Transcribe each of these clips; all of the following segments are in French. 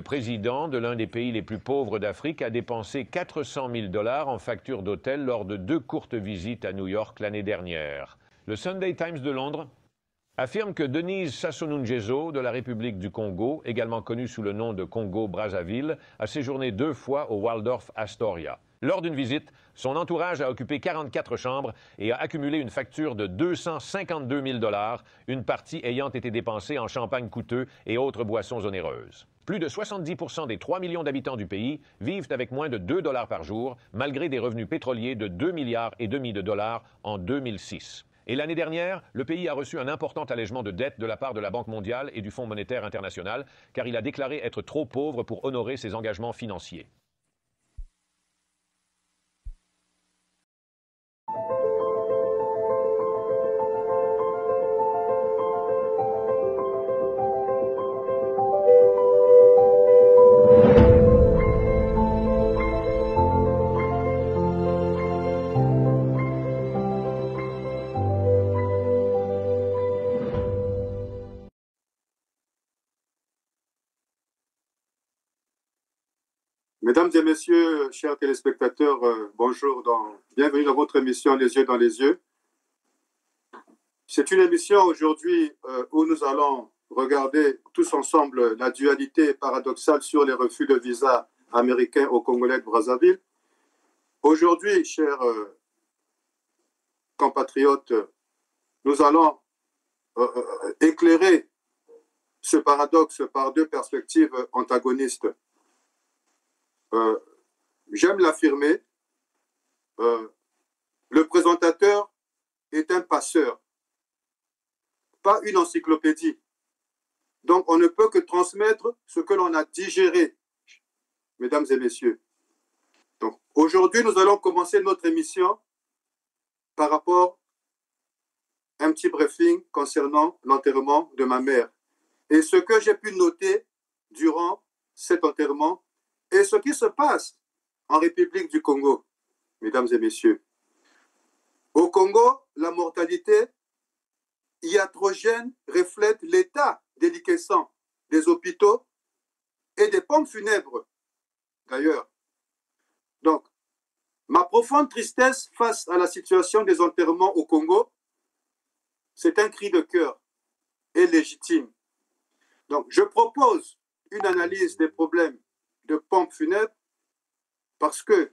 président de l'un des pays les plus pauvres d'Afrique a dépensé 400 000 $ en factures d'hôtel lors de 2 courtes visites à New York l'année dernière. Le Sunday Times de Londres affirme que Denise Sassou Nguesso de la République du Congo, également connue sous le nom de Congo-Brazzaville, a séjourné 2 fois au Waldorf Astoria. Lors d'une visite, son entourage a occupé 44 chambres et a accumulé une facture de 252 000 $, une partie ayant été dépensée en champagne coûteux et autres boissons onéreuses. Plus de 70% des 3 millions d'habitants du pays vivent avec moins de 2 $ par jour, malgré des revenus pétroliers de 2,5 milliards de dollars en 2006. Et l'année dernière, le pays a reçu un important allègement de dette de la part de la Banque mondiale et du Fonds monétaire international, car il a déclaré être trop pauvre pour honorer ses engagements financiers. Mesdames et messieurs, chers téléspectateurs, bonjour, bienvenue dans votre émission Les yeux dans les yeux. C'est une émission aujourd'hui où nous allons regarder tous ensemble la dualité paradoxale sur les refus de visa américains aux Congolais de Brazzaville. Aujourd'hui, chers compatriotes, nous allons éclairer ce paradoxe par 2 perspectives antagonistes. J'aime l'affirmer, le présentateur est un passeur, pas une encyclopédie. Donc on ne peut que transmettre ce que l'on a digéré, mesdames et messieurs. Donc aujourd'hui, nous allons commencer notre émission par rapport à un petit briefing concernant l'enterrement de ma mère. Et ce que j'ai pu noter durant cet enterrement, et ce qui se passe en République du Congo, mesdames et messieurs. Au Congo, la mortalité iatrogène reflète l'état déliquescent des hôpitaux et des pompes funèbres, d'ailleurs. Donc, ma profonde tristesse face à la situation des enterrements au Congo, c'est un cri de cœur et légitime. Donc, je propose une analyse des problèmes de pompes funèbres parce que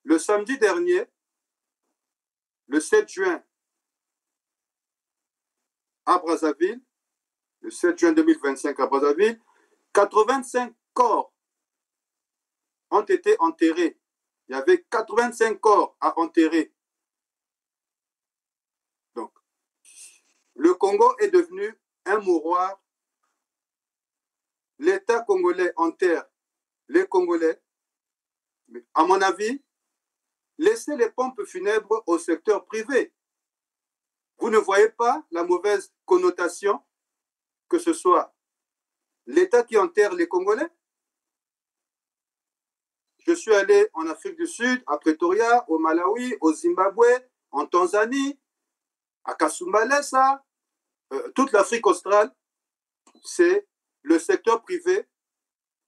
le samedi dernier, le 7 juin, à Brazzaville, le 7 juin 2025 à Brazzaville, 85 corps ont été enterrés. Il y avait 85 corps à enterrer. Donc, le Congo est devenu un mouroir. L'État congolais enterre les Congolais, mais à mon avis, laissez les pompes funèbres au secteur privé. Vous ne voyez pas la mauvaise connotation que ce soit l'État qui enterre les Congolais? Je suis allé en Afrique du Sud, à Pretoria, au Malawi, au Zimbabwe, en Tanzanie, à Kasumbalesa, toute l'Afrique australe, c'est le secteur privé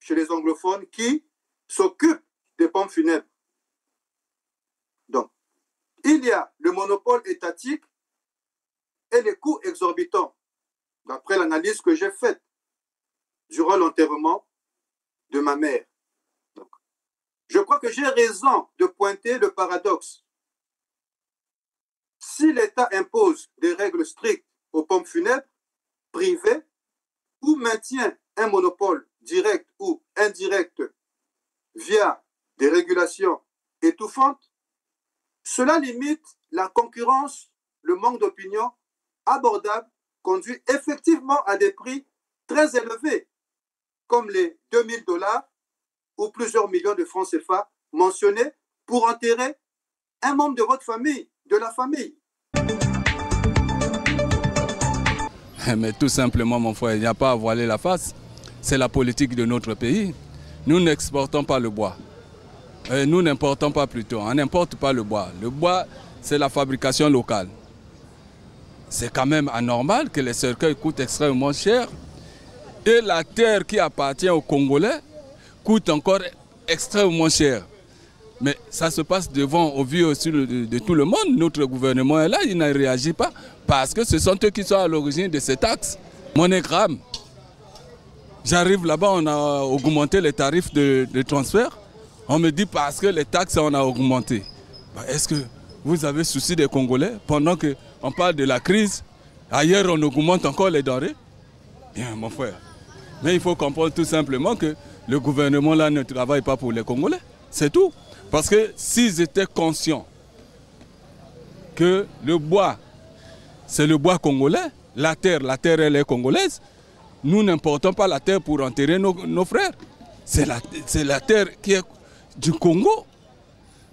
chez les anglophones qui s'occupent des pompes funèbres. Donc, il y a le monopole étatique et les coûts exorbitants, d'après l'analyse que j'ai faite durant l'enterrement de ma mère. Donc, je crois que j'ai raison de pointer le paradoxe. Si l'État impose des règles strictes aux pompes funèbres privées ou maintient un monopole direct ou indirect via des régulations étouffantes, cela limite la concurrence, le manque d'opinion abordable conduit effectivement à des prix très élevés, comme les 2 000 $ ou plusieurs millions de francs CFA mentionnés pour enterrer un membre de votre famille, de la famille. Mais tout simplement, mon frère, il n'y a pas à voiler la face. C'est la politique de notre pays. Nous n'exportons pas le bois. Nous n'importons pas plutôt. On n'importe pas le bois. Le bois, c'est la fabrication locale. C'est quand même anormal que les cercueils coûtent extrêmement cher. Et la terre qui appartient aux Congolais, coûte encore extrêmement cher. Mais ça se passe devant, au vu aussi de tout le monde. Notre gouvernement est là, il ne réagit pas parce que ce sont eux qui sont à l'origine de ces taxes. MoneyGram, j'arrive là-bas, on a augmenté les tarifs de transfert. On me dit parce que les taxes, on a augmenté. Est-ce que vous avez souci des Congolais pendant qu'on parle de la crise? Ailleurs, on augmente encore les denrées. Bien, mon frère. Mais il faut comprendre tout simplement que le gouvernement là ne travaille pas pour les Congolais. C'est tout. Parce que s'ils étaient conscients que le bois, c'est le bois congolais, la terre elle est congolaise, nous n'importons pas la terre pour enterrer nos frères. C'est la terre qui est du Congo.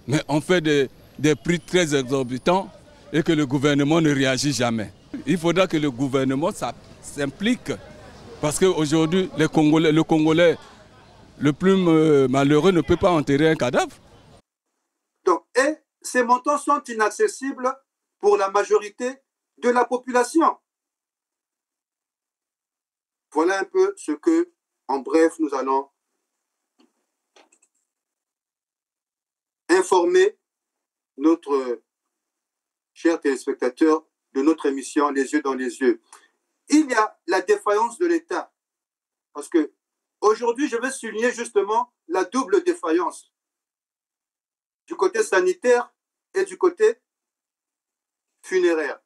Mais on fait des prix très exorbitants et que le gouvernement ne réagit jamais. Il faudra que le gouvernement s'implique. Parce qu'aujourd'hui, le Congolais le plus malheureux ne peut pas enterrer un cadavre. Donc, et ces montants sont inaccessibles pour la majorité de la population. Voilà un peu ce que, en bref, nous allons informer notre cher téléspectateur de notre émission Les yeux dans les yeux. Il y a la défaillance de l'État. Parce que aujourd'hui, je vais souligner justement la double défaillance du côté sanitaire et du côté funéraire.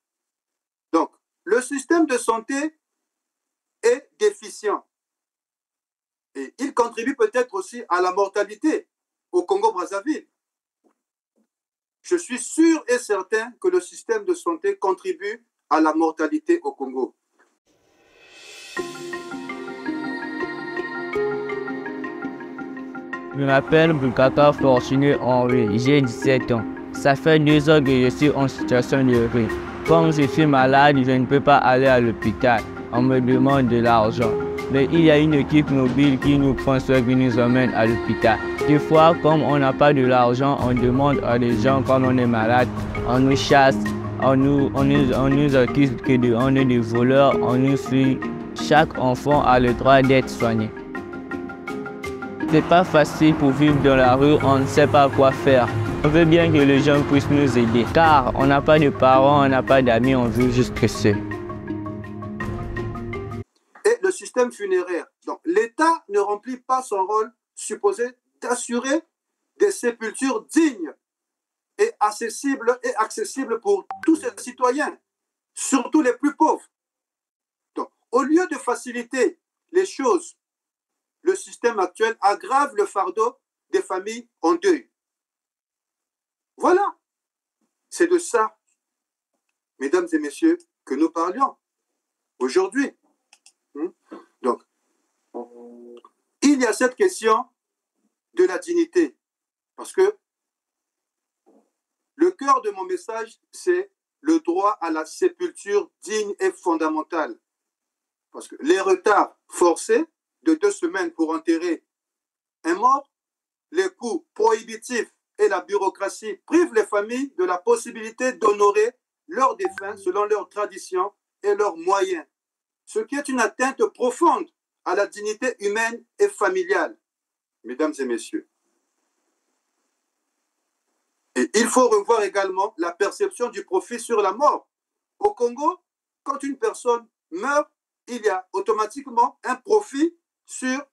Donc, le système de santé est déficient. Et il contribue peut-être aussi à la mortalité au Congo-Brazzaville. Je suis sûr et certain que le système de santé contribue à la mortalité au Congo. Je m'appelle Bukaka Fortuné Henri, j'ai 17 ans. Ça fait 2 ans que je suis en situation de rue. Comme je suis malade, je ne peux pas aller à l'hôpital. On me demande de l'argent. Mais il y a une équipe mobile qui nous prend soin, qui nous emmène à l'hôpital. Des fois, comme on n'a pas de l'argent, on demande à des gens quand on est malade, on nous chasse, on nous accuse qu'on est des voleurs, on nous suit. Chaque enfant a le droit d'être soigné. C'est pas facile pour vivre dans la rue, on ne sait pas quoi faire. On veut bien que les gens puissent nous aider, car on n'a pas de parents, on n'a pas d'amis, on veut juste rester. Et le système funéraire. Donc, l'État ne remplit pas son rôle supposé d'assurer des sépultures dignes et accessibles pour tous ses citoyens, surtout les plus pauvres. Donc, au lieu de faciliter les choses, le système actuel aggrave le fardeau des familles en deuil. Voilà. C'est de ça, mesdames et messieurs, que nous parlions aujourd'hui. Donc, il y a cette question de la dignité. Parce que le cœur de mon message, c'est le droit à la sépulture digne et fondamentale. Parce que les retards forcés de 2 semaines pour enterrer un mort, les coûts prohibitifs et la bureaucratie privent les familles de la possibilité d'honorer leurs défunts selon leurs traditions et leurs moyens, ce qui est une atteinte profonde à la dignité humaine et familiale, mesdames et messieurs. Et il faut revoir également la perception du profit sur la mort. Au Congo, quand une personne meurt, il y a automatiquement un profit sur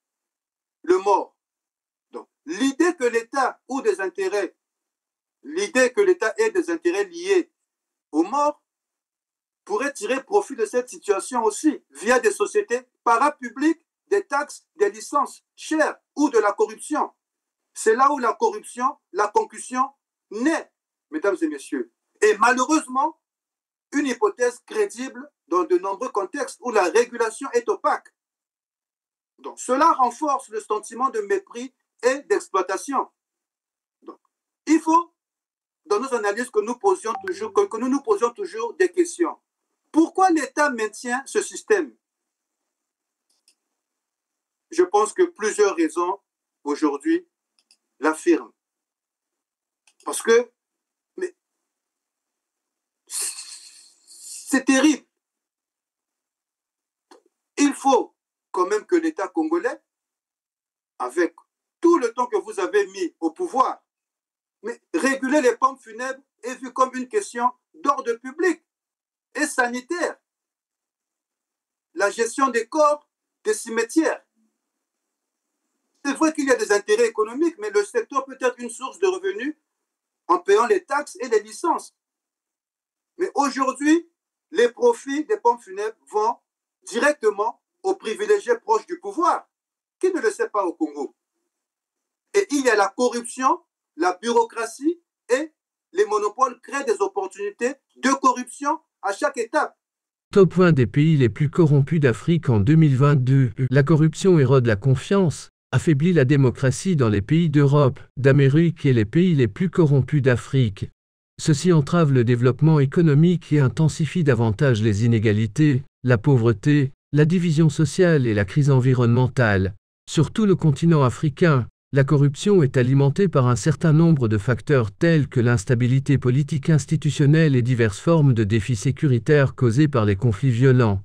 le mort. Donc, l'idée que l'État ait des intérêts liés aux morts pourrait tirer profit de cette situation aussi via des sociétés parapubliques, des taxes, des licences chères ou de la corruption. C'est là où la corruption, la concussion naît, mesdames et messieurs. Et malheureusement, une hypothèse crédible dans de nombreux contextes où la régulation est opaque. Donc, cela renforce le sentiment de mépris et d'exploitation. Donc, il faut, dans nos analyses, que nous nous posions toujours des questions. Pourquoi l'État maintient ce système? Je pense que plusieurs raisons aujourd'hui l'affirment. Parce que c'est terrible. Il faut quand même que l'État congolais, avec pouvoir. Mais réguler les pompes funèbres est vu comme une question d'ordre public et sanitaire. La gestion des corps, des cimetières. C'est vrai qu'il y a des intérêts économiques, mais le secteur peut être une source de revenus en payant les taxes et les licences. Mais aujourd'hui, les profits des pompes funèbres vont directement aux privilégiés proches du pouvoir. Qui ne le sait pas au Congo? Et il y a la corruption, la bureaucratie et les monopoles créent des opportunités de corruption à chaque étape. Top 20 des pays les plus corrompus d'Afrique en 2022. La corruption érode la confiance, affaiblit la démocratie dans les pays d'Europe, d'Amérique et les pays les plus corrompus d'Afrique. Ceci entrave le développement économique et intensifie davantage les inégalités, la pauvreté, la division sociale et la crise environnementale. Sur tout le continent africain, la corruption est alimentée par un certain nombre de facteurs tels que l'instabilité politique institutionnelle et diverses formes de défis sécuritaires causés par les conflits violents.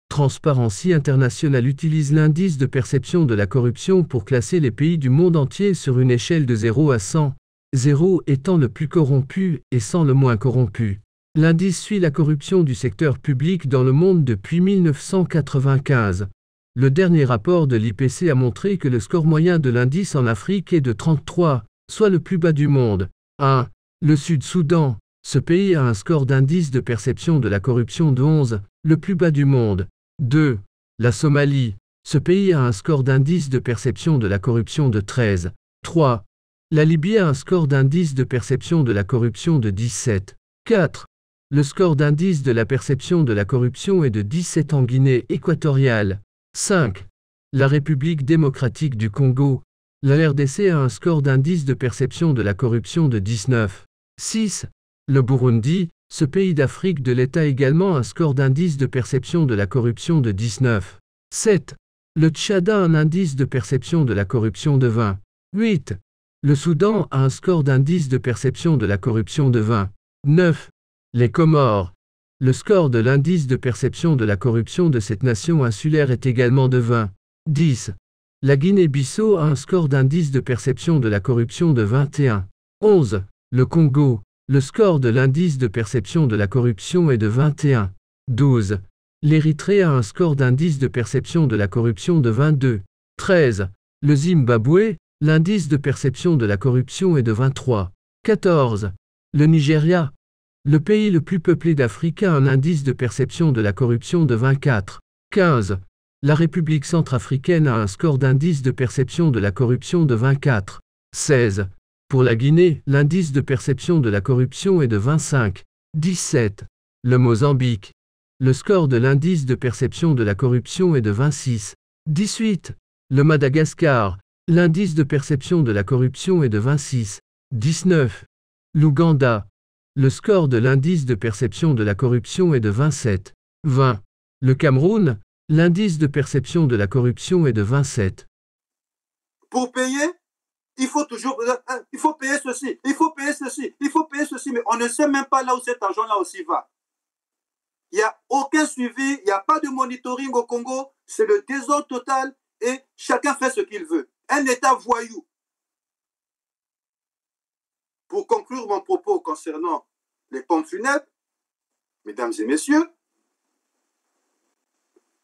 Transparency International utilise l'indice de perception de la corruption pour classer les pays du monde entier sur une échelle de 0 à 100, 0 étant le plus corrompu et 100 le moins corrompu. L'indice suit la corruption du secteur public dans le monde depuis 1995. Le dernier rapport de l'IPC a montré que le score moyen de l'indice en Afrique est de 33, soit le plus bas du monde. 1. Le Sud-Soudan. Ce pays a un score d'indice de perception de la corruption de 11, le plus bas du monde. 2. La Somalie. Ce pays a un score d'indice de perception de la corruption de 13. 3. La Libye a un score d'indice de perception de la corruption de 17. 4. Le score d'indice de la perception de la corruption est de 17 en Guinée équatoriale. 5. La République démocratique du Congo. La RDC a un score d'indice de perception de la corruption de 19. 6. Le Burundi, ce pays d'Afrique de l'Est a également un score d'indice de perception de la corruption de 19. 7. Le Tchad a un indice de perception de la corruption de 20. 8. Le Soudan a un score d'indice de perception de la corruption de 20. 9. Les Comores. Le score de l'indice de perception de la corruption de cette nation insulaire est également de 20. 10. La Guinée-Bissau a un score d'indice de perception de la corruption de 21. 11. Le Congo. Le score de l'indice de perception de la corruption est de 21. 12. L'Érythrée a un score d'indice de perception de la corruption de 22. 13. Le Zimbabwe, l'indice de perception de la corruption est de 23. 14. Le Nigeria. Le pays le plus peuplé d'Afrique a un indice de perception de la corruption de 24. 15. La République centrafricaine a un score d'indice de perception de la corruption de 24. 16. Pour la Guinée, l'indice de perception de la corruption est de 25. 17. Le Mozambique. Le score de l'indice de perception de la corruption est de 26. 18. Le Madagascar. L'indice de perception de la corruption est de 26. 19. L'Ouganda. Le score de l'indice de perception de la corruption est de 27. 20. Le Cameroun. L'indice de perception de la corruption est de 27. Pour payer, il faut payer ceci, il faut payer ceci, il faut payer ceci, mais on ne sait même pas là où cet argent-là aussi va. Il n'y a aucun suivi, il n'y a pas de monitoring au Congo, c'est le désordre total et chacun fait ce qu'il veut. Un État voyou. Pour conclure mon propos concernant les pompes funèbres, mesdames et messieurs,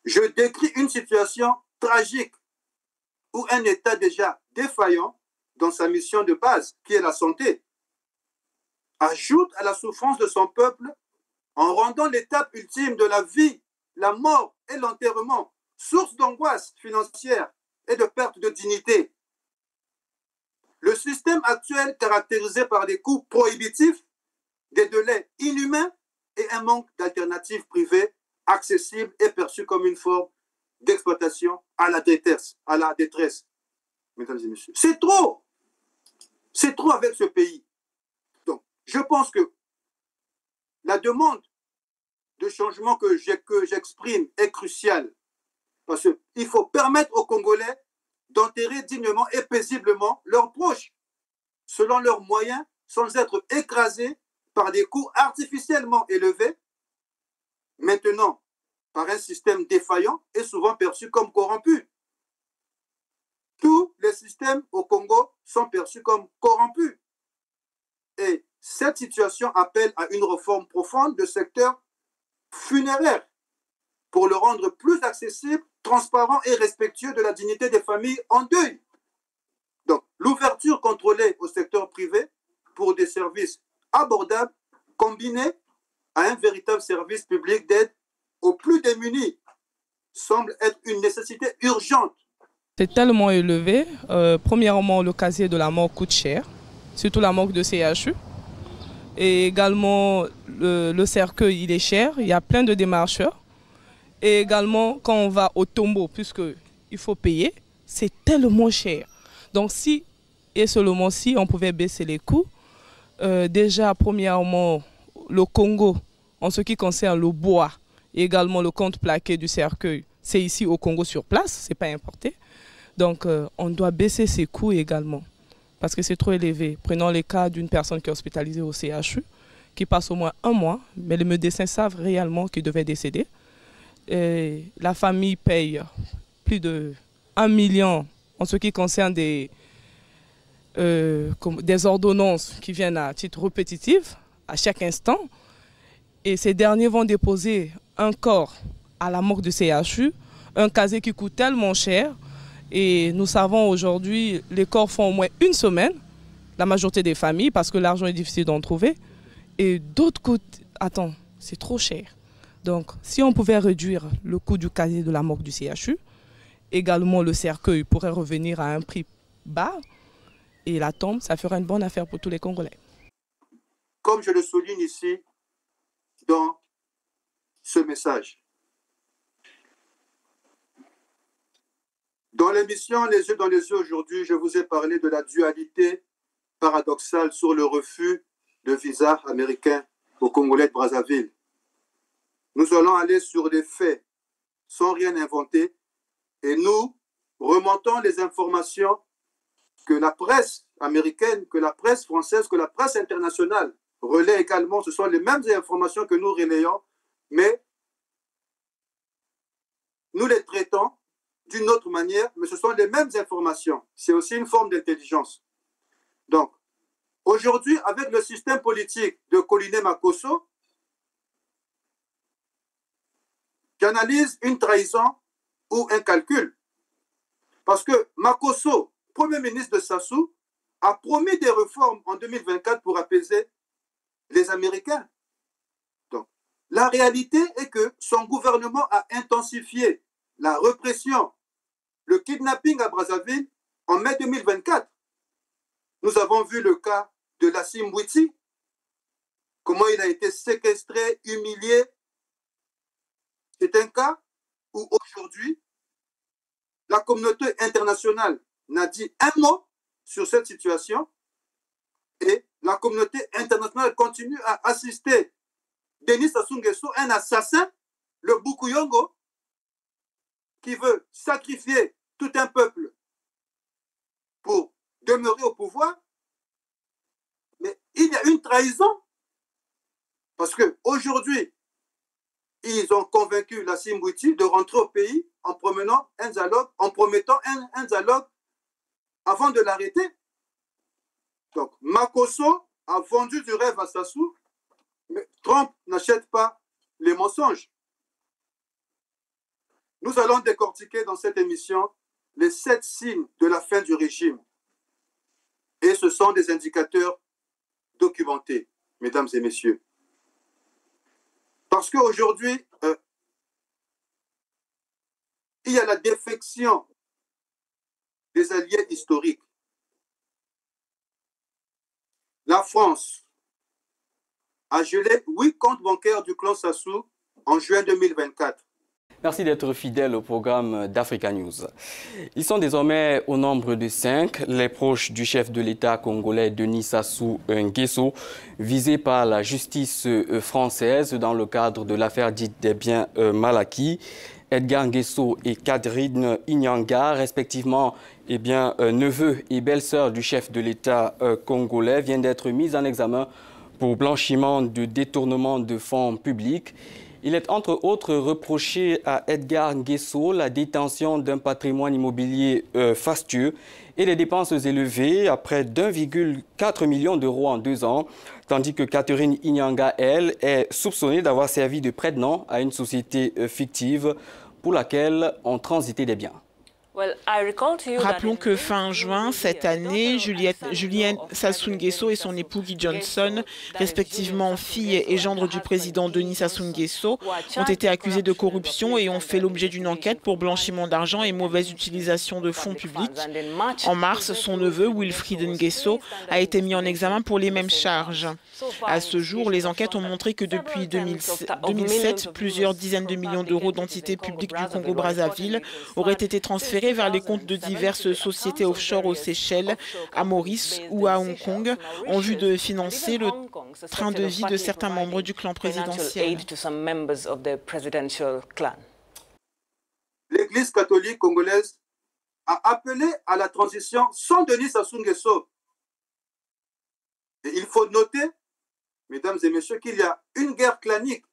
je décris une situation tragique où un État déjà défaillant dans sa mission de base, qui est la santé, ajoute à la souffrance de son peuple en rendant l'étape ultime de la vie, la mort et l'enterrement, source d'angoisse financière et de perte de dignité. Le système actuel, caractérisé par des coûts prohibitifs, des délais inhumains et un manque d'alternatives privées accessibles et perçues comme une forme d'exploitation à la détresse, mesdames et messieurs. C'est trop. C'est trop avec ce pays. Donc, je pense que la demande de changement que j'exprime est cruciale parce qu'il faut permettre aux Congolais d'enterrer dignement et paisiblement leurs proches, selon leurs moyens, sans être écrasés par des coûts artificiellement élevés, maintenant par un système défaillant et souvent perçu comme corrompu. tous les systèmes au Congo sont perçus comme corrompus. Et cette situation appelle à une réforme profonde du secteur funéraire pour le rendre plus accessible, transparent et respectueux de la dignité des familles en deuil. Donc, l'ouverture contrôlée au secteur privé pour des services abordables combinés à un véritable service public d'aide aux plus démunis semble être une nécessité urgente. C'est tellement élevé. Premièrement, le casier de la mort coûte cher, surtout la mort de CHU. Et également, le cercueil, il est cher, il y a plein de démarcheurs. Et également, quand on va au tombeau, puisqu'il faut payer, c'est tellement cher. Donc si, et seulement si, on pouvait baisser les coûts, déjà, premièrement, le Congo, en ce qui concerne le bois, et également le compte plaqué du cercueil, c'est ici au Congo sur place, ce n'est pas importé. Donc on doit baisser ces coûts également, parce que c'est trop élevé. Prenons les cas d'une personne qui est hospitalisée au CHU, qui passe au moins 1 mois, mais les médecins savent réellement qu'il devait décéder. Et la famille paye plus de 1 million en ce qui concerne des ordonnances qui viennent à titre répétitif, à chaque instant. Et ces derniers vont déposer un corps à la morgue du CHU, un casier qui coûte tellement cher. Et nous savons aujourd'hui, les corps font au moins 1 semaine, la majorité des familles, parce que l'argent est difficile d'en trouver. Et d'autres coûtent, attends, c'est trop cher. Donc, si on pouvait réduire le coût du casier de la morgue du CHU, également le cercueil pourrait revenir à un prix bas, et la tombe, ça fera une bonne affaire pour tous les Congolais. Comme je le souligne ici dans ce message, dans l'émission Les yeux dans les yeux aujourd'hui, je vous ai parlé de la dualité paradoxale sur le refus de visa américain aux Congolais de Brazzaville. Nous allons aller sur les faits sans rien inventer et nous remontons les informations que la presse américaine, que la presse française, que la presse internationale relaie également. Ce sont les mêmes informations que nous relayons, mais nous les traitons d'une autre manière, mais ce sont les mêmes informations. C'est aussi une forme d'intelligence. Donc, aujourd'hui, avec le système politique de Collinet Makosso, qui analyse une trahison ou un calcul. Parce que Makosso, Premier ministre de Sassou, a promis des réformes en 2024 pour apaiser les Américains. Donc, la réalité est que son gouvernement a intensifié la répression, le kidnapping à Brazzaville en mai 2024. Nous avons vu le cas de Lassim Bouiti, comment il a été séquestré, humilié. C'est un cas où aujourd'hui, la communauté internationale n'a dit un mot sur cette situation et la communauté internationale continue à assister Denis Sassou Nguesso, un assassin, le Bukuyongo, qui veut sacrifier tout un peuple pour demeurer au pouvoir. Mais il y a une trahison parce qu'aujourd'hui, ils ont convaincu Lassim Bouiti de rentrer au pays en promettant un dialogue avant de l'arrêter. Donc, Makosso a vendu du rêve à Sassou, mais Trump n'achète pas les mensonges. Nous allons décortiquer dans cette émission les 7 signes de la fin du régime. Et ce sont des indicateurs documentés, mesdames et messieurs. Parce qu'aujourd'hui, il y a la défection des alliés historiques. La France a gelé 8 comptes bancaires du clan Sassou en juin 2024. Merci d'être fidèle au programme d'Africa News. Ils sont désormais au nombre de 5, les proches du chef de l'État congolais Denis Sassou Nguesso, visés par la justice française dans le cadre de l'affaire dite des biens mal acquis. Edgar Nguesso et Catherine Inyanga, respectivement neveu et belle-sœur du chef de l'État congolais, viennent d'être mis en examen pour blanchiment de détournement de fonds publics. Il est entre autres reproché à Edgar Nguesso la détention d'un patrimoine immobilier fastueux et des dépenses élevées à près d'1,4 million d'euros en 2 ans, tandis que Catherine Inyanga, elle, est soupçonnée d'avoir servi de prête-nom à une société fictive pour laquelle on transitait des biens. Rappelons que fin juin cette année, Julian Sassou Nguesso et son époux Guy Johnson, respectivement fille et gendre du président Denis Sassou Nguesso, ont été accusés de corruption et ont fait l'objet d'une enquête pour blanchiment d'argent et mauvaise utilisation de fonds publics. En mars, son neveu, Wilfried Nguesso, a été mis en examen pour les mêmes charges. À ce jour, les enquêtes ont montré que depuis 2007, plusieurs dizaines de millions d'euros d'entités publiques du Congo-Brazzaville auraient été transférés vers les comptes de diverses sociétés offshore aux Seychelles, à Maurice ou à Hong Kong, en vue de financer le train de vie de certains membres du clan présidentiel. L'Église catholique congolaise a appelé à la transition sans Denis Sassou Nguesso. Et il faut noter, mesdames et messieurs, qu'il y a une guerre clanique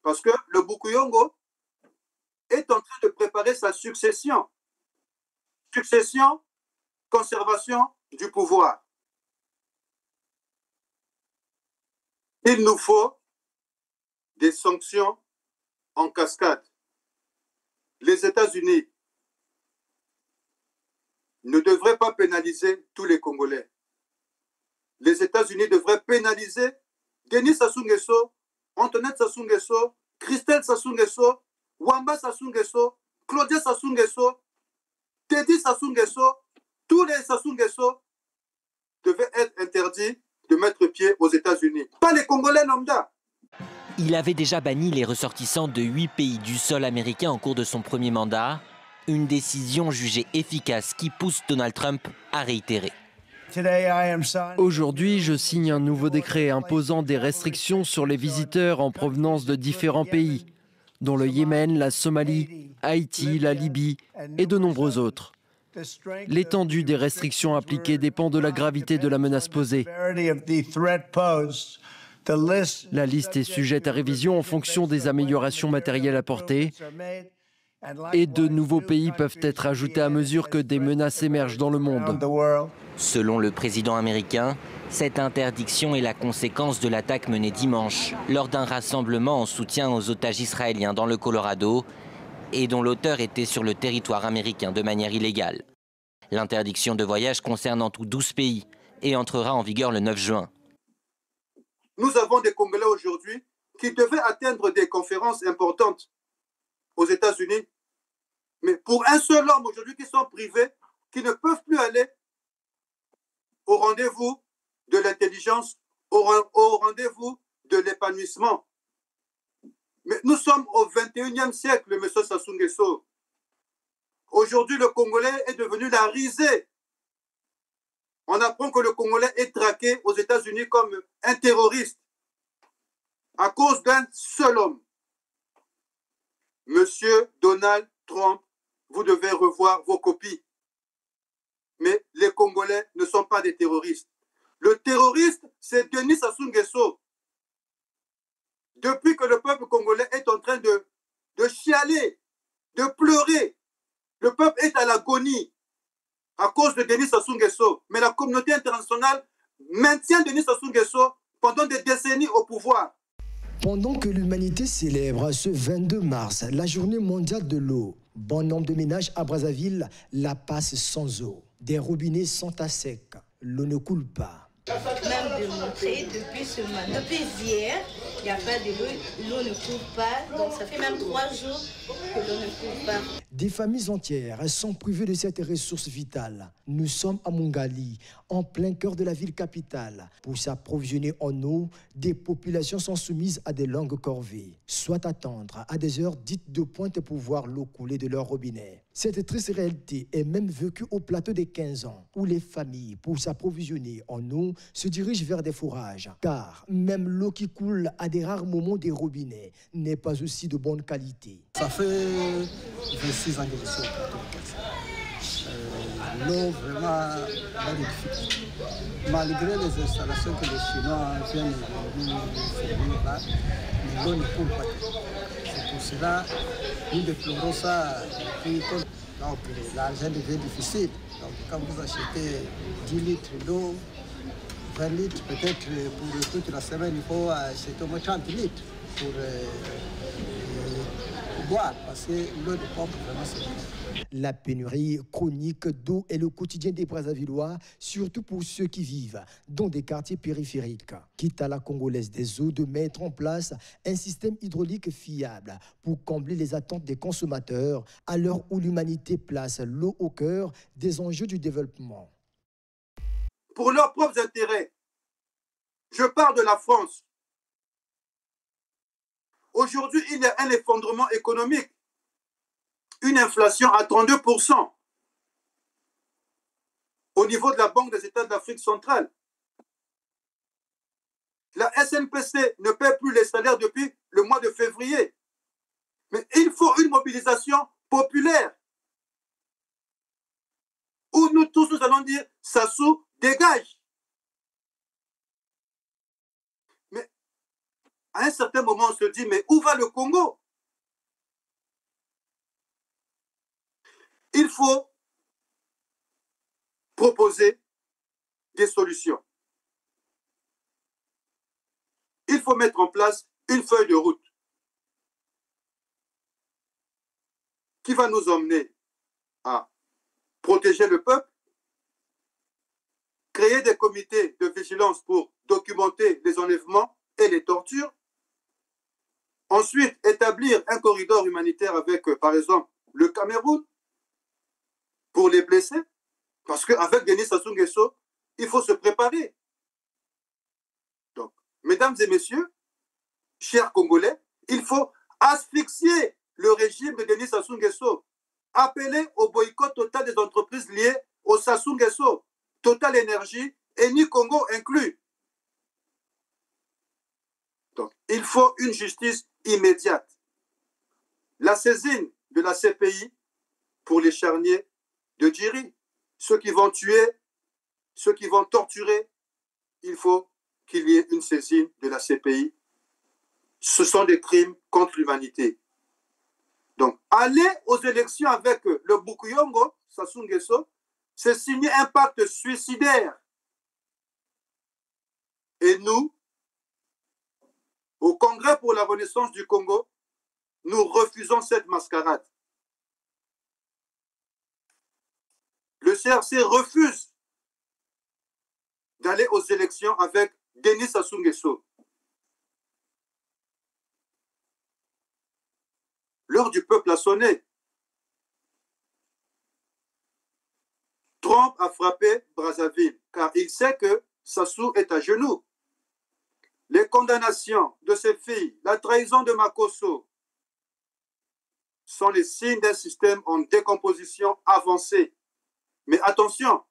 parce que le Bukuyongo est en train de préparer sa succession. Succession, conservation du pouvoir. Il nous faut des sanctions en cascade. Les États-Unis ne devraient pas pénaliser tous les Congolais. Les États-Unis devraient pénaliser Denis Sassou Nguesso, Antoinette Sassou Nguesso, Christelle Sassou Nguesso, Wamba Sassou Nguesso, Claudia Sassou Nguesso, Teddy Sassou Nguesso, tous les Sassou Nguesso devaient être interdits de mettre pied aux États-Unis. Pas les Congolais lambda. Il avait déjà banni les ressortissants de 8 pays du sol américain en cours de son premier mandat, une décision jugée efficace qui pousse Donald Trump à réitérer. Aujourd'hui, je signe un nouveau décret imposant des restrictions sur les visiteurs en provenance de différents pays, dont le Yémen, la Somalie, Haïti, la Libye et de nombreux autres. L'étendue des restrictions appliquées dépend de la gravité de la menace posée. La liste est sujette à révision en fonction des améliorations matérielles apportées et de nouveaux pays peuvent être ajoutés à mesure que des menaces émergent dans le monde. Selon le président américain, cette interdiction est la conséquence de l'attaque menée dimanche lors d'un rassemblement en soutien aux otages israéliens dans le Colorado et dont l'auteur était sur le territoire américain de manière illégale. L'interdiction de voyage concerne en tout 12 pays et entrera en vigueur le 9 juin. Nous avons des Congolais aujourd'hui qui devaient atteindre des conférences importantes aux États-Unis, mais pour un seul homme aujourd'hui qui sont privés, qui ne peuvent plus aller au rendez-vous de l'intelligence, au rendez-vous de l'épanouissement. Mais nous sommes au 21e siècle, M. Sassou Nguesso. Aujourd'hui, le Congolais est devenu la risée. On apprend que le Congolais est traqué aux États-Unis comme un terroriste à cause d'un seul homme. Monsieur Donald Trump, vous devez revoir vos copies. Mais les Congolais ne sont pas des terroristes. Le terroriste, c'est Denis Sassou Nguesso. Depuis que le peuple congolais est en train de chialer, de pleurer, le peuple est à l'agonie à cause de Denis Sassou Nguesso. Mais la communauté internationale maintient Denis Sassou Nguesso pendant des décennies au pouvoir. Pendant que l'humanité célèbre ce 22 mars la journée mondiale de l'eau, bon nombre de ménages à Brazzaville la passent sans eau. Des robinets sont à sec, l'eau ne coule pas. Même démontré depuis hier, il n'y a pas de l'eau ne coule pas, donc ça fait même 3 jours que l'eau ne coule pas. Des familles entières sont privées de cette ressource vitale. Nous sommes à Mongali, en plein cœur de la ville capitale. Pour s'approvisionner en eau, des populations sont soumises à des longues corvées, soit attendre à des heures dites de pointe pour voir l'eau couler de leur robinet. Cette triste réalité est même vécue au plateau des 15 ans, où les familles, pour s'approvisionner en eau, se dirigent vers des forages. Car même l'eau qui coule à des rares moments des robinets n'est pas aussi de bonne qualité. Ça fait 26 ans que je suis au plateau. l'eau vraiment dans les difficultés. Malgré les installations que les Chinois viennent de nous fournir là, mais l'eau ne coule pas. C'est pour cela que nous déplorons ça. Donc l'argent devient difficile. Donc quand vous achetez 10 litres d'eau, 20 litres, peut-être pour toute la semaine, il faut acheter au moins 30 litres pour boire, parce que l'eau de pompe, vraiment, c'est bon. La pénurie chronique d'eau est le quotidien des Brazzavillois, surtout pour ceux qui vivent dans des quartiers périphériques. Quitte à la Congolaise des eaux de mettre en place un système hydraulique fiable pour combler les attentes des consommateurs à l'heure où l'humanité place l'eau au cœur des enjeux du développement. Pour leurs propres intérêts, je parle de la France. Aujourd'hui, il y a un effondrement économique, une inflation à 32% au niveau de la Banque des États d'Afrique centrale. La SNPC ne paie plus les salaires depuis le mois de février. Mais il faut une mobilisation populaire où nous tous nous allons dire « Sassou, dégage !» Mais à un certain moment, on se dit « Mais où va le Congo ?» Il faut proposer des solutions. Il faut mettre en place une feuille de route qui va nous emmener à protéger le peuple, créer des comités de vigilance pour documenter les enlèvements et les tortures, ensuite établir un corridor humanitaire avec, par exemple, le Cameroun, pour les blessés, parce qu'avec Denis Sassou Nguesso, il faut se préparer. Donc, mesdames et messieurs, chers Congolais, il faut asphyxier le régime de Denis Sassou Nguesso, appeler au boycott total des entreprises liées au Sassou Nguesso, Total Énergie et Ni Congo inclus. Donc, il faut une justice immédiate. La saisine de la CPI pour les charniers de Djiri, ceux qui vont tuer, ceux qui vont torturer, il faut qu'il y ait une saisine de la CPI. Ce sont des crimes contre l'humanité. Donc, aller aux élections avec le Bukuyongo, Sassou Nguesso, c'est signer un pacte suicidaire. Et nous, au Congrès pour la Renaissance du Congo, nous refusons cette mascarade. Le CRC refuse d'aller aux élections avec Denis Sassou Nguesso. L'heure du peuple a sonné. Trump a frappé Brazzaville car il sait que Sassou est à genoux. Les condamnations de ses filles, la trahison de Makosso sont les signes d'un système en décomposition avancée. Mais attention,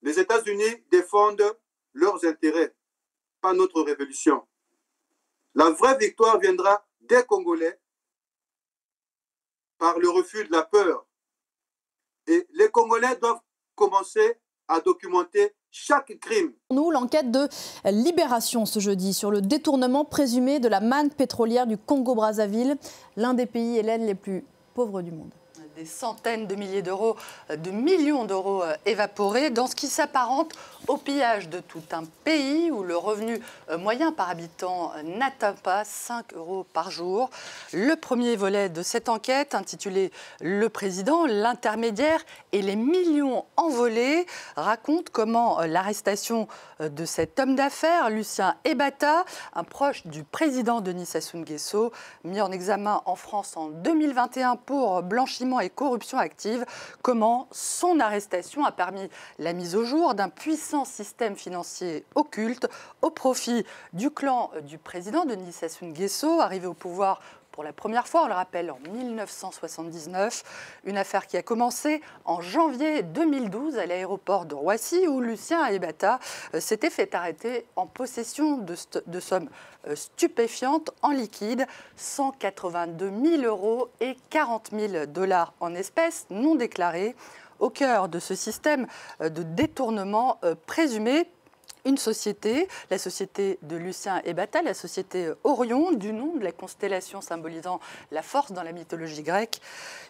les États-Unis défendent leurs intérêts, pas notre révolution. La vraie victoire viendra des Congolais par le refus de la peur. Et les Congolais doivent commencer à documenter chaque crime. Nous, l'enquête de Libération ce jeudi sur le détournement présumé de la manne pétrolière du Congo-Brazzaville, l'un des pays, Hélène, les plus pauvres du monde. Des centaines de milliers d'euros, de millions d'euros évaporés dans ce qui s'apparente au pillage de tout un pays où le revenu moyen par habitant n'atteint pas 5 € par jour. Le premier volet de cette enquête, intitulé « Le président, l'intermédiaire et les millions envolés », raconte comment l'arrestation de cet homme d'affaires, Lucien Ebata, un proche du président Denis Sassou Nguesso, mis en examen en France en 2021 pour blanchiment et corruption active, comment son arrestation a permis la mise au jour d'un puissant système financier occulte au profit du clan du président Denis Sassou Nguesso, arrivé au pouvoir pour la première fois, on le rappelle, en 1979, une affaire qui a commencé en janvier 2012 à l'aéroport de Roissy où Lucien Ebata s'était fait arrêter en possession de sommes stupéfiantes en liquide, 182 000 € et 40 000 $ en espèces non déclarées. au cœur de ce système de détournement présumé. Une société, la société de Lucien et Bata, la société Orion, du nom de la constellation symbolisant la force dans la mythologie grecque.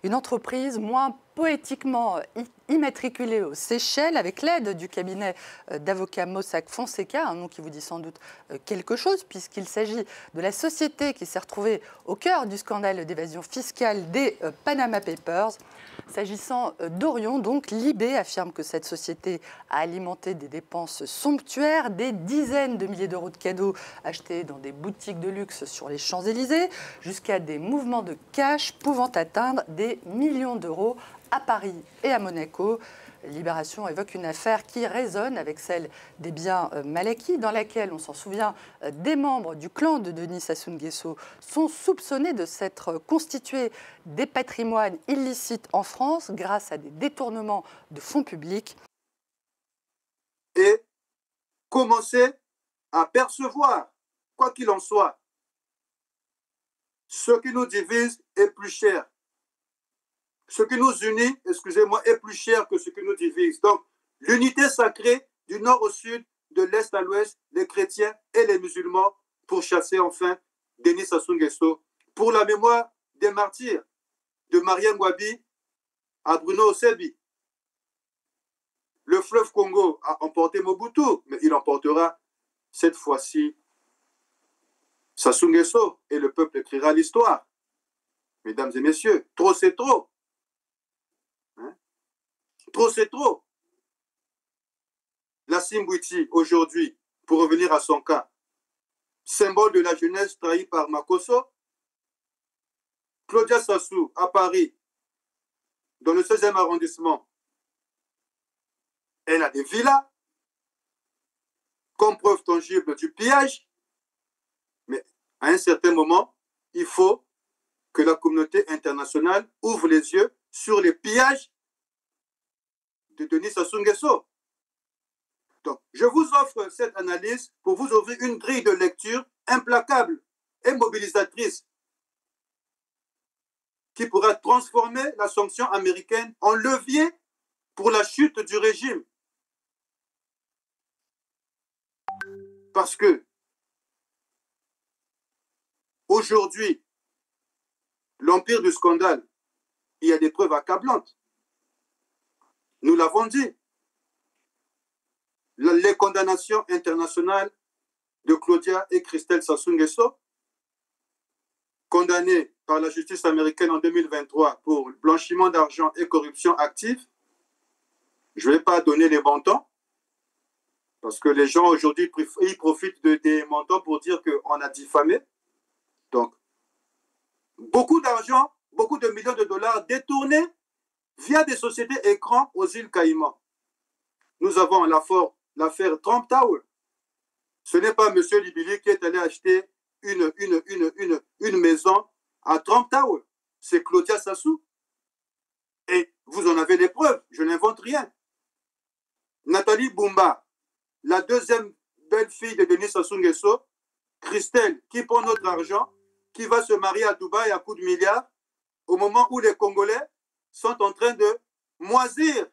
Une entreprise moins poétiquement immatriculée aux Seychelles avec l'aide du cabinet d'avocats Mossack Fonseca, un nom qui vous dit sans doute quelque chose puisqu'il s'agit de la société qui s'est retrouvée au cœur du scandale d'évasion fiscale des Panama Papers. S'agissant d'Orion, donc, Libé affirme que cette société a alimenté des dépenses somptuaires, des dizaines de milliers d'euros de cadeaux achetés dans des boutiques de luxe sur les Champs-Élysées, jusqu'à des mouvements de cash pouvant atteindre des millions d'euros à Paris et à Monaco. Libération évoque une affaire qui résonne avec celle des biens mal acquis, dans laquelle, on s'en souvient, des membres du clan de Denis Sassou Nguesso sont soupçonnés de s'être constitués des patrimoines illicites en France grâce à des détournements de fonds publics. Et commencer à percevoir, quoi qu'il en soit, ce qui nous divise est plus cher. Ce qui nous unit, excusez-moi, est plus cher que ce qui nous divise. Donc, l'unité sacrée du nord au sud, de l'est à l'ouest, les chrétiens et les musulmans, pour chasser enfin Denis Sassou Nguesso, pour la mémoire des martyrs, de Marien Ngouabi à Bruno Osebi. Le fleuve Congo a emporté Mobutu, mais il emportera cette fois-ci Sassou Nguesso, et le peuple écrira l'histoire. Mesdames et messieurs, trop c'est trop. Trop, c'est trop. La Simbwiti, aujourd'hui, pour revenir à son cas, symbole de la jeunesse trahie par Makosso, Claudia Sassou, à Paris, dans le 16e arrondissement, elle a des villas, comme preuve tangible du pillage, mais à un certain moment, il faut que la communauté internationale ouvre les yeux sur les pillages de Denis Sassou Nguesso. Donc, je vous offre cette analyse pour vous ouvrir une grille de lecture implacable et mobilisatrice qui pourra transformer la sanction américaine en levier pour la chute du régime. Parce que aujourd'hui, l'empire du scandale, il y a des preuves accablantes. Nous l'avons dit. Les condamnations internationales de Claudia et Christelle Sassou Nguesso, condamnées par la justice américaine en 2023 pour blanchiment d'argent et corruption active. Je ne vais pas donner les montants, parce que les gens aujourd'hui, ils profitent des montants pour dire qu'on a diffamé. Donc, beaucoup d'argent, beaucoup de millions de dollars détournés via des sociétés écrans aux îles Caïmans. Nous avons l'affaire Trump Tower. Ce n'est pas M. Libili qui est allé acheter une maison à Trump Tower. C'est Claudia Sassou. Et vous en avez les preuves, je n'invente rien. Nathalie Boumba, la deuxième belle-fille de Denis Sassou Nguesso, Christelle, qui prend notre argent, qui va se marier à Dubaï à coups de milliards, au moment où les Congolais sont en train de moisir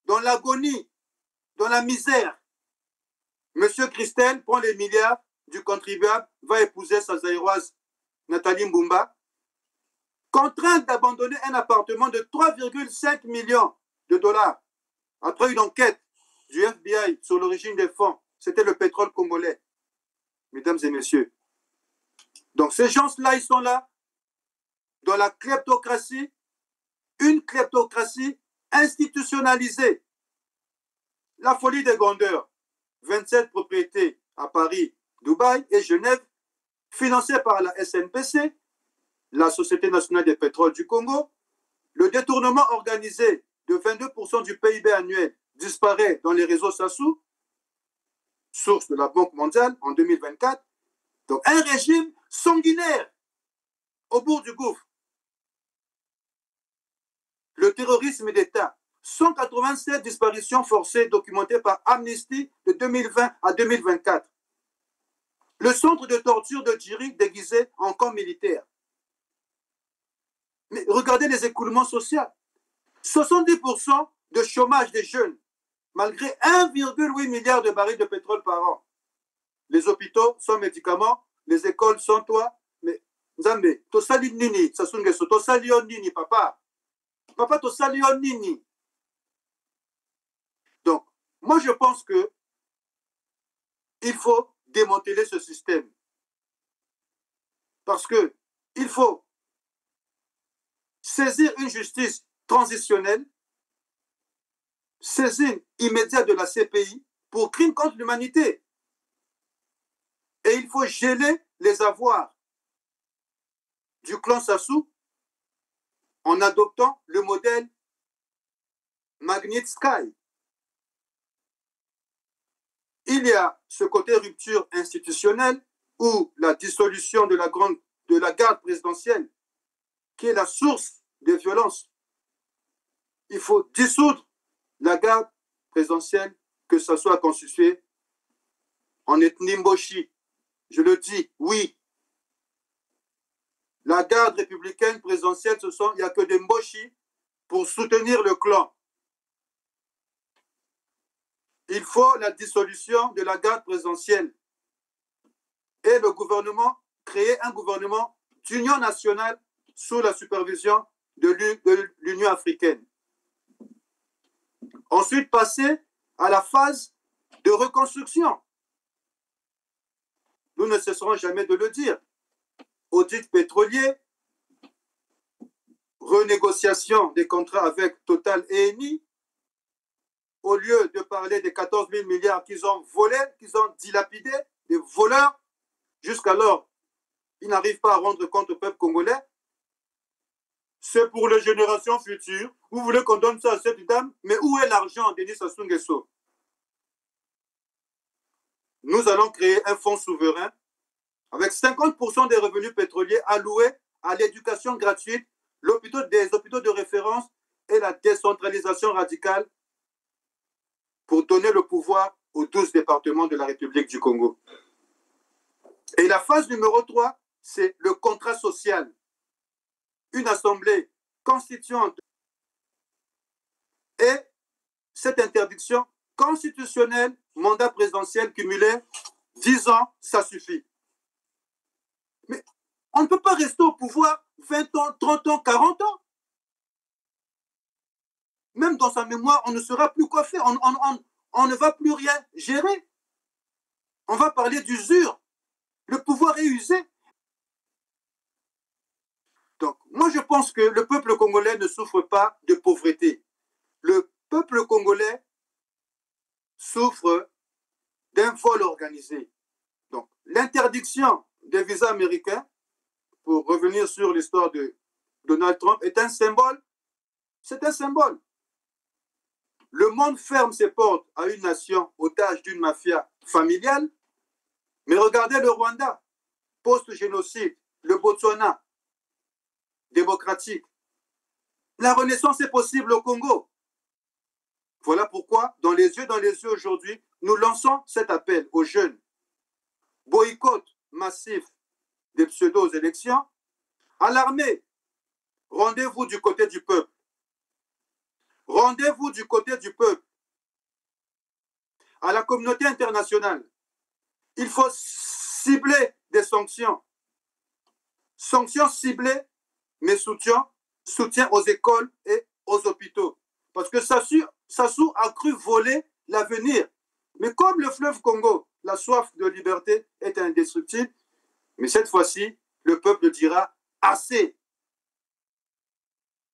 dans l'agonie, dans la misère. Monsieur Christelle prend les milliards du contribuable, va épouser sa zaïroise Nathalie Mbumba, contrainte d'abandonner un appartement de 3,5 millions de dollars après une enquête du FBI sur l'origine des fonds. C'était le pétrole congolais. Mesdames et messieurs. Donc ces gens-là, ils sont là dans la kleptocratie, une kleptocratie institutionnalisée. La folie des grandeurs. 27 propriétés à Paris, Dubaï et Genève, financées par la SNPC, la Société nationale des pétroles du Congo. Le détournement organisé de 22% du PIB annuel disparaît dans les réseaux Sassou, source de la Banque mondiale en 2024. Donc un régime sanguinaire au bout du gouffre. Le terrorisme d'État. 187 disparitions forcées documentées par Amnesty de 2020 à 2024. Le centre de torture de Djiri déguisé en camp militaire. Mais regardez les écoulements sociaux. 70% de chômage des jeunes, malgré 1,8 milliard de barils de pétrole par an. Les hôpitaux sans médicaments, les écoles sans toit. Mais Nzambe, tosali nini, Sassou Nguesso, tosali yo nini, papa. Papa, tosali yo nini. Donc, moi je pense que il faut démanteler ce système. Parce que il faut saisir une justice transitionnelle, saisine immédiate de la CPI pour crime contre l'humanité. Et il faut geler les avoirs du clan Sassou en adoptant le modèle Magnitsky. Il y a ce côté rupture institutionnelle ou la dissolution de la garde présidentielle qui est la source des violences. Il faut dissoudre la garde présidentielle, que ça soit constitué en ethnie Mboshi. Je le dis, oui. La garde républicaine présidentielle, il n'y a que des Mboshi pour soutenir le clan. Il faut la dissolution de la garde présidentielle et le gouvernement, créer un gouvernement d'union nationale sous la supervision de l'Union africaine. Ensuite, passer à la phase de reconstruction. Nous ne cesserons jamais de le dire. Audit pétrolier, renégociation des contrats avec Total et Eni, au lieu de parler des 14 000 milliards qu'ils ont volés, qu'ils ont dilapidés, des voleurs, jusqu'alors, ils n'arrivent pas à rendre compte au peuple congolais. C'est pour les générations futures. Vous voulez qu'on donne ça à cette dame? Mais où est l'argent, Denis Sassou Nguesso? Nous allons créer un fonds souverain avec 50% des revenus pétroliers alloués à l'éducation gratuite, des hôpitaux de référence et la décentralisation radicale pour donner le pouvoir aux 12 départements de la République du Congo. Et la phase numéro 3, c'est le contrat social. Une assemblée constituante et cette interdiction constitutionnelle, mandat présidentiel cumulé, 10 ans, ça suffit. Mais on ne peut pas rester au pouvoir 20 ans, 30 ans, 40 ans. Même dans sa mémoire, on ne saura plus quoi faire. On ne va plus rien gérer. On va parler d'usure. Le pouvoir est usé. Donc, moi, je pense que le peuple congolais ne souffre pas de pauvreté. Le peuple congolais souffre d'un vol organisé. Donc, l'interdiction des visas américains, pour revenir sur l'histoire de Donald Trump, est un symbole. C'est un symbole. Le monde ferme ses portes à une nation otage d'une mafia familiale. Mais regardez le Rwanda, post-génocide, le Botswana, démocratique. La renaissance est possible au Congo. Voilà pourquoi, dans les yeux aujourd'hui, nous lançons cet appel aux jeunes. Boycott massif des pseudo-élections. À l'armée, rendez-vous du côté du peuple. Rendez-vous du côté du peuple. À la communauté internationale, il faut cibler des sanctions. Sanctions ciblées, mais soutien aux écoles et aux hôpitaux. Parce que Sassou a cru voler l'avenir. Mais comme le fleuve Congo, la soif de liberté est indestructible, mais cette fois-ci, le peuple dira assez.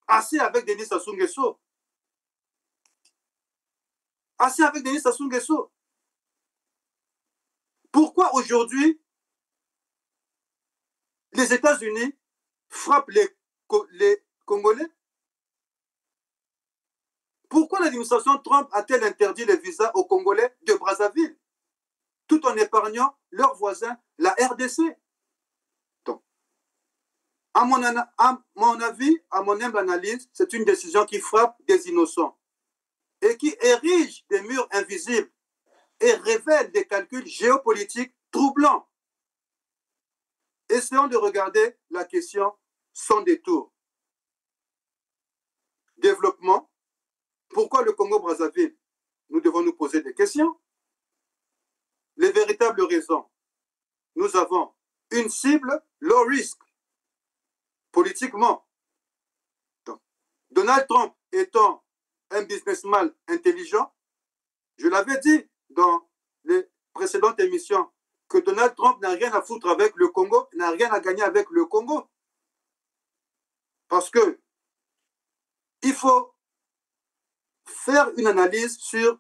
Assez avec Denis Sassou Nguesso. Assez avec Denis Sassou Nguesso. Pourquoi aujourd'hui les États-Unis frappent les Congolais? Pourquoi l'administration Trump a-t-elle interdit les visas aux Congolais de Brazzaville, tout en épargnant leurs voisins, la RDC? Donc, à mon avis, à mon humble analyse, c'est une décision qui frappe des innocents et qui érige des murs invisibles et révèle des calculs géopolitiques troublants. Essayons de regarder la question sans détour. développement. Pourquoi le Congo-Brazzaville? Nous devons nous poser des questions. Les véritables raisons. Nous avons une cible low risk, politiquement. Donc, Donald Trump étant un businessman intelligent, je l'avais dit dans les précédentes émissions, que Donald Trump n'a rien à foutre avec le Congo, n'a rien à gagner avec le Congo. Parce que il faut faire une analyse sur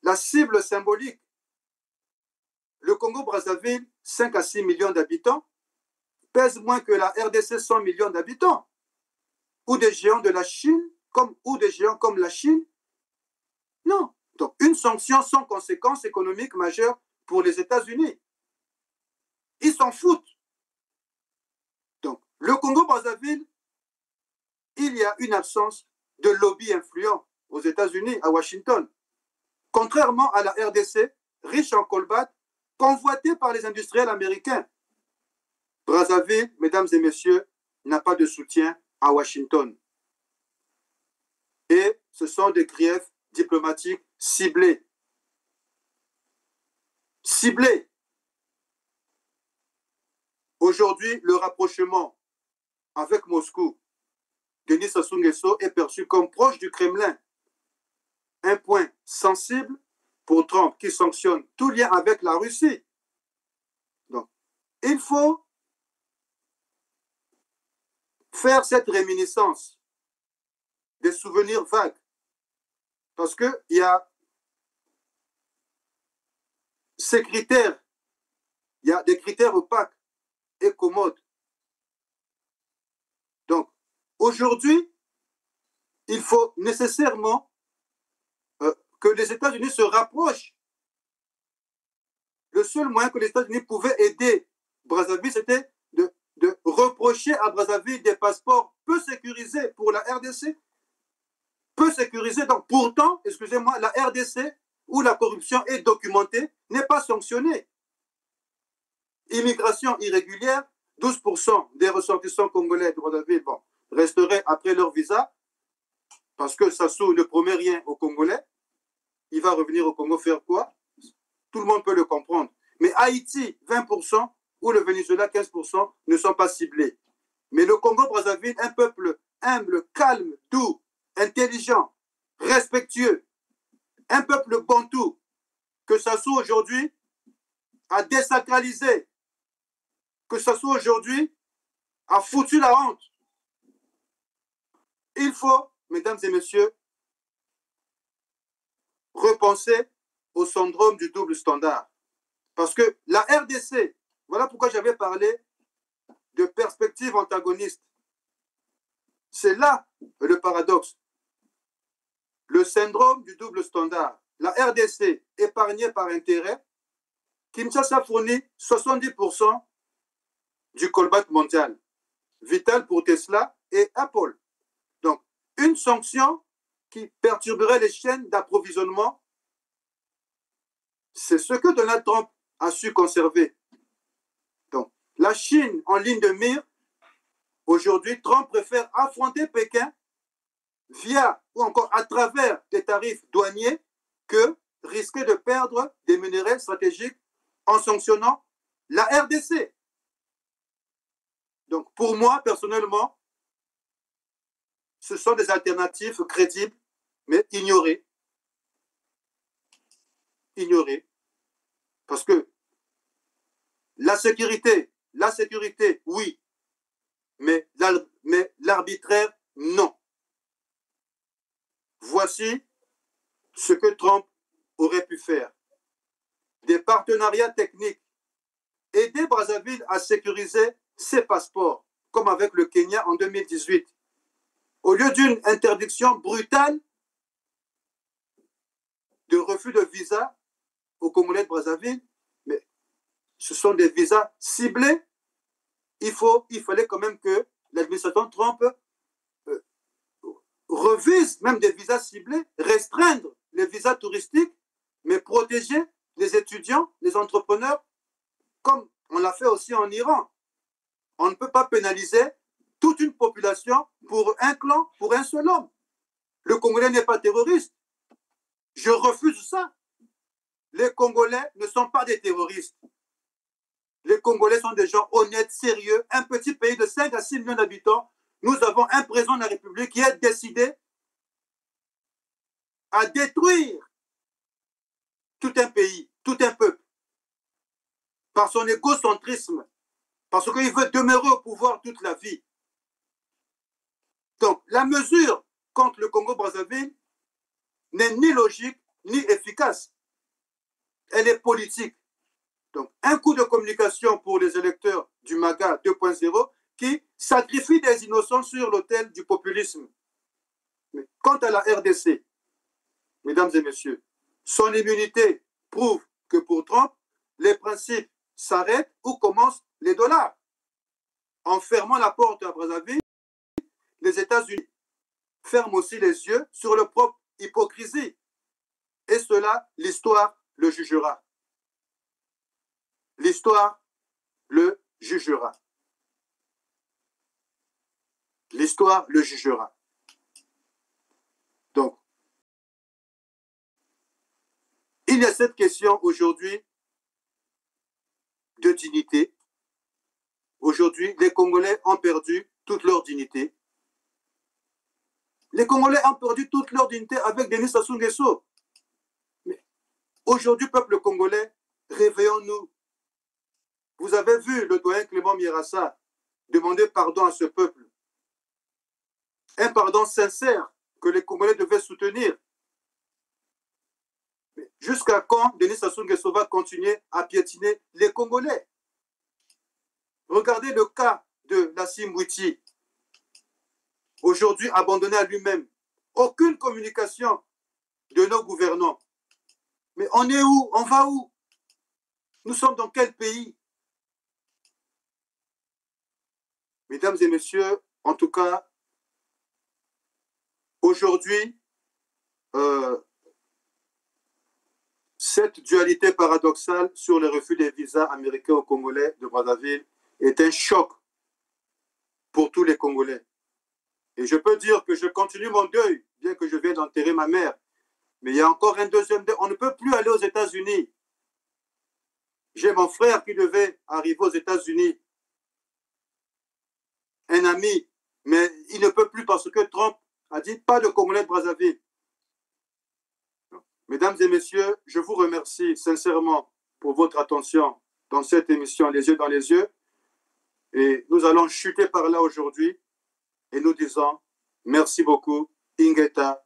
la cible symbolique. Le Congo-Brazzaville, 5 à 6 millions d'habitants, pèse moins que la RDC, 100 millions d'habitants, ou des géants de la Chine, ou des géants comme la Chine. Non. Donc, une sanction sans conséquences économiques majeures pour les États-Unis. Ils s'en foutent. Donc, le Congo-Brazzaville, il y a une absence de lobby influent aux États-Unis, à Washington. Contrairement à la RDC, riche en colbate, convoitée par les industriels américains. Brazzaville, mesdames et messieurs, n'a pas de soutien à Washington. Et ce sont des griefs diplomatiques ciblés. Ciblés. Aujourd'hui, le rapprochement avec Moscou, Denis Sassou Nguesso est perçu comme proche du Kremlin. Un point sensible pour Trump qui sanctionne tout lien avec la Russie. Donc, il faut faire cette réminiscence des souvenirs vagues. Parce qu'il y a ces critères, il y a des critères opaques et commodes. Donc, aujourd'hui, il faut nécessairement que les États-Unis se rapprochent. Le seul moyen que les États-Unis pouvaient aider Brazzaville, c'était de reprocher à Brazzaville des passeports peu sécurisés pour la RDC. Peu sécurisés. Donc, pourtant, excusez-moi, la RDC, où la corruption est documentée, n'est pas sanctionnée. Immigration irrégulière, 12% des ressortissants congolais de Brazzaville resteraient après leur visa, parce que Sassou ne promet rien aux Congolais. Il va revenir au Congo faire quoi? Tout le monde peut le comprendre. Mais Haïti, 20%, ou le Venezuela, 15%, ne sont pas ciblés. Mais le Congo-Brazzaville, un peuple humble, calme, doux, intelligent, respectueux, un peuple bantou, que Sassou aujourd'hui a désacralisé, que Sassou aujourd'hui a foutu la honte. Il faut, mesdames et messieurs, repenser au syndrome du double standard. Parce que la RDC, voilà pourquoi j'avais parlé de perspectives antagonistes. C'est là le paradoxe. Le syndrome du double standard. La RDC, épargnée par intérêt, Kinshasa fournit 70% du colbate mondial, vital pour Tesla et Apple. Donc, une sanction qui perturberait les chaînes d'approvisionnement, c'est ce que Donald Trump a su conserver. Donc, la Chine en ligne de mire, aujourd'hui, Trump préfère affronter Pékin via ou encore à travers des tarifs douaniers que risquer de perdre des minerais stratégiques en sanctionnant la RDC. Donc, pour moi, personnellement, ce sont des alternatives crédibles, mais ignorées. Ignorées. Parce que la sécurité, oui, mais l'arbitraire, non. Voici ce que Trump aurait pu faire. Des partenariats techniques. Aider Brazzaville à sécuriser ses passeports, comme avec le Kenya en 2018. Au lieu d'une interdiction brutale de refus de visa aux Congolais de Brazzaville, mais ce sont des visas ciblés. Il fallait quand même que l'administration Trump revise même des visas ciblés, restreindre les visas touristiques, mais protéger les étudiants, les entrepreneurs, comme on l'a fait aussi en Iran. On ne peut pas pénaliser toute une population pour un clan, pour un seul homme. Le Congolais n'est pas terroriste. Je refuse ça. Les Congolais ne sont pas des terroristes. Les Congolais sont des gens honnêtes, sérieux. Un petit pays de 5 à 6 millions d'habitants. Nous avons un président de la République qui est décidé à détruire tout un pays, tout un peuple, par son égocentrisme, parce qu'il veut demeurer au pouvoir toute la vie. Donc, la mesure contre le Congo-Brazzaville n'est ni logique, ni efficace. Elle est politique. Donc, un coup de communication pour les électeurs du MAGA 2.0 qui sacrifie des innocents sur l'autel du populisme. Mais quant à la RDC, mesdames et messieurs, son immunité prouve que pour Trump, les principes s'arrêtent où commencent les dollars. En fermant la porte à Brazzaville, les États-Unis ferment aussi les yeux sur leur propre hypocrisie. Et cela, l'histoire le jugera. L'histoire le jugera. L'histoire le jugera. Donc, il y a cette question aujourd'hui de dignité. Aujourd'hui, les Congolais ont perdu toute leur dignité. Les Congolais ont perdu toute leur dignité avec Denis Sassou Nguesso. Mais aujourd'hui, peuple congolais, réveillons-nous. Vous avez vu le doyen Clément Mierassa demander pardon à ce peuple. Un pardon sincère que les Congolais devaient soutenir. Mais jusqu'à quand Denis Sassou Nguesso va continuer à piétiner les Congolais? Regardez le cas de Nassim Witi. Aujourd'hui abandonné à lui-même. Aucune communication de nos gouvernants. Mais on est où? On va où? Nous sommes dans quel pays? Mesdames et messieurs, en tout cas, aujourd'hui, cette dualité paradoxale sur le refus des visas américains aux Congolais de Brazzaville est un choc pour tous les Congolais. Et je peux dire que je continue mon deuil, bien que je vienne d'enterrer ma mère. Mais il y a encore un deuxième deuil. On ne peut plus aller aux États-Unis. J'ai mon frère qui devait arriver aux États-Unis. Un ami. Mais il ne peut plus parce que Trump a dit pas de Congolais de Brazzaville. Mesdames et messieurs, je vous remercie sincèrement pour votre attention dans cette émission Les yeux dans les yeux. Et nous allons chuter par là aujourd'hui. Et nous disons merci beaucoup, Ingeta,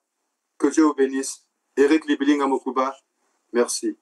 que Dieu vous bénisse, Eric Libilinga Mokuba, merci.